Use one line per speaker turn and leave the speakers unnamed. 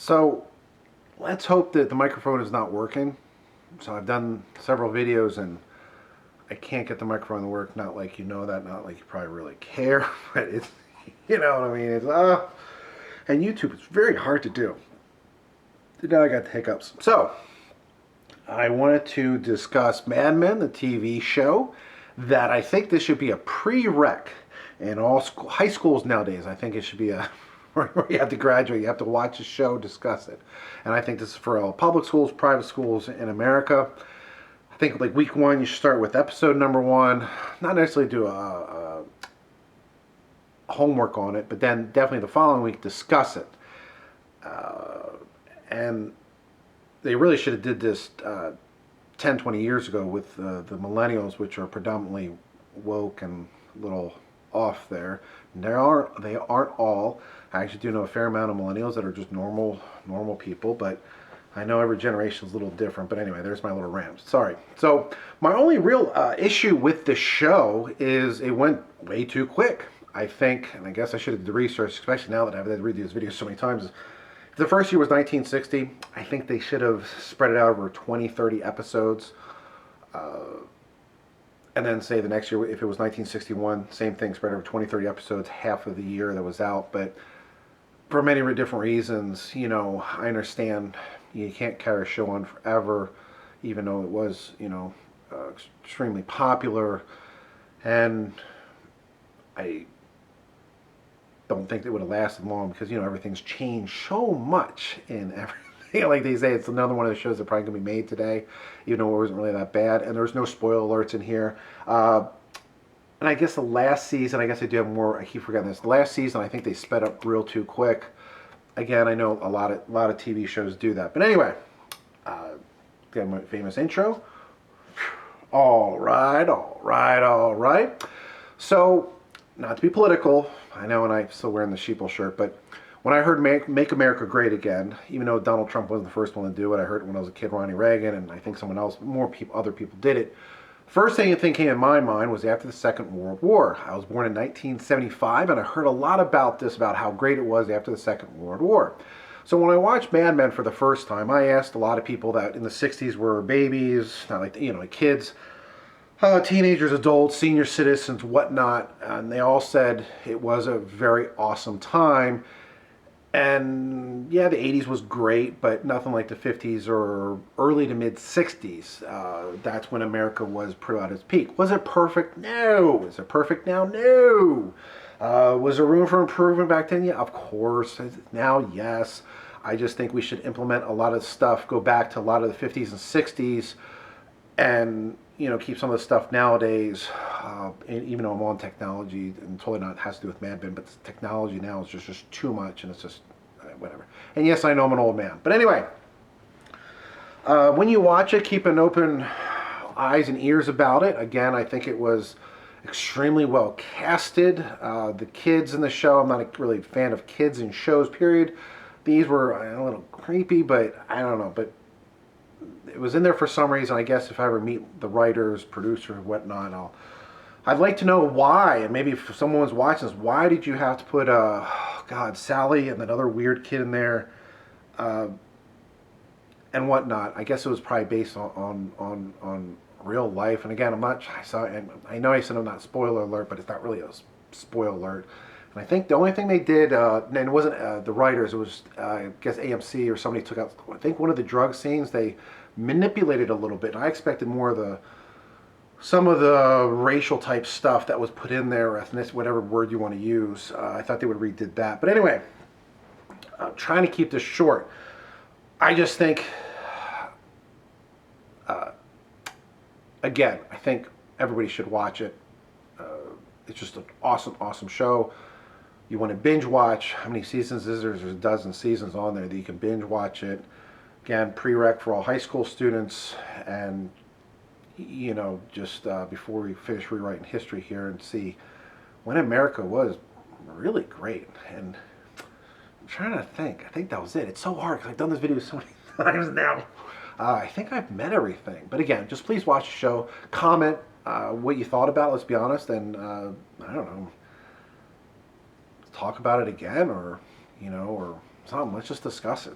So let's hope that the microphone is not working. So I've done several videos and I can't get the microphone to work. Not like you know that, not like you probably really care, but it's, you know what I mean? It's, and YouTube, it's very hard to do. Now I got the hiccups. So I wanted to discuss Mad Men, the TV show, that I think this should be a pre-req in all high schools nowadays. I think it should be a where you have to graduate, you have to watch the show, discuss it. And I think this is for all public schools, private schools in America. I think like week one, you should start with episode number one. Not necessarily do a homework on it, but then definitely the following week discuss it. And they really should have did this 10, 20 years ago with the millennials, which are predominantly woke and a little off there. And they aren't all. I actually do know a fair amount of millennials that are just normal people, but I know every generation is a little different. But anyway, there's my little rant. Sorry. So my only real issue with the show is it went way too quick. I think, and I guess I should have done the research, especially now that I've had to read these videos so many times. The first year was 1960. I think they should have spread it out over 20, 30 episodes. And then say the next year, if it was 1961, same thing, spread over 20, 30 episodes, half of the year that was out. But for many different reasons, you know, I understand you can't carry a show on forever, even though it was, you know, extremely popular. And I don't think it would have lasted long because, you know, everything's changed so much in everything. Like they say, it's another one of the shows that probably going to be made today, even though it wasn't really that bad. And there's no spoiler alerts in here. And I guess the last season, I guess I do have more. I keep forgetting this. The last season, I think they sped up real too quick. Again, I know a lot of TV shows do that. But anyway, got my famous intro. All right, all right, all right. So, not to be political, I know, and I'm still wearing the sheeple shirt, but when I heard Make America Great Again, even though Donald Trump wasn't the first one to do it, I heard it when I was a kid, Ronnie Reagan, and I think someone else, other people did it. First thing that came in my mind was after the Second World War. I was born in 1975, and I heard a lot about this, about how great it was after the Second World War. So when I watched Mad Men for the first time, I asked a lot of people that in the 60s were babies, not like, you know, like kids, teenagers, adults, senior citizens, whatnot, and they all said it was a very awesome time. And yeah, the 80s was great, but nothing like the 50s or early to mid 60s. That's when America was pretty at its peak. Was it perfect? No. Is it perfect now? No. Was there room for improvement back then? Yeah, of course. Now, yes. I just think we should implement a lot of stuff, go back to a lot of the 50s and 60s, and, you know, keep some of the stuff nowadays, even though I'm on technology, and totally not has to do with Mad Men, but technology now is just too much, and it's just whatever. And yes, I know I'm an old man. But anyway, when you watch it, keep an open eyes and ears about it. Again, I think it was extremely well casted. The kids in the show, I'm not really a fan of kids in shows, period. These were a little creepy, but I don't know. But it was in there for some reason. I guess if I ever meet the writers, producers, whatnot, I'd like to know why. And maybe if someone was watching this, why did you have to put Sally and that other weird kid in there, and whatnot? I guess it was probably based on real life. And again, I know I said I'm not spoiler alert, but it's not really a spoiler alert. And I think the only thing they did, and it wasn't the writers, it was, I guess, AMC or somebody took out, I think one of the drug scenes, they manipulated a little bit. And I expected more of some of the racial type stuff that was put in there, ethnic, whatever word you want to use. I thought they would have redid that. But anyway, I'm trying to keep this short. I just think, again, I think everybody should watch it. It's just an awesome, awesome show. You want to binge watch. How many seasons is there? There's a dozen seasons on there that you can binge watch it. Again, pre-req for all high school students. And, you know, just before we finish rewriting history here and see when America was really great. And I'm trying to think. I think that was it. It's so hard because I've done this video so many times now. I think I've met everything. But again, just please watch the show. Comment what you thought about it, let's be honest. And, I don't know, talk about it again, or, you know, or something. Let's just discuss it.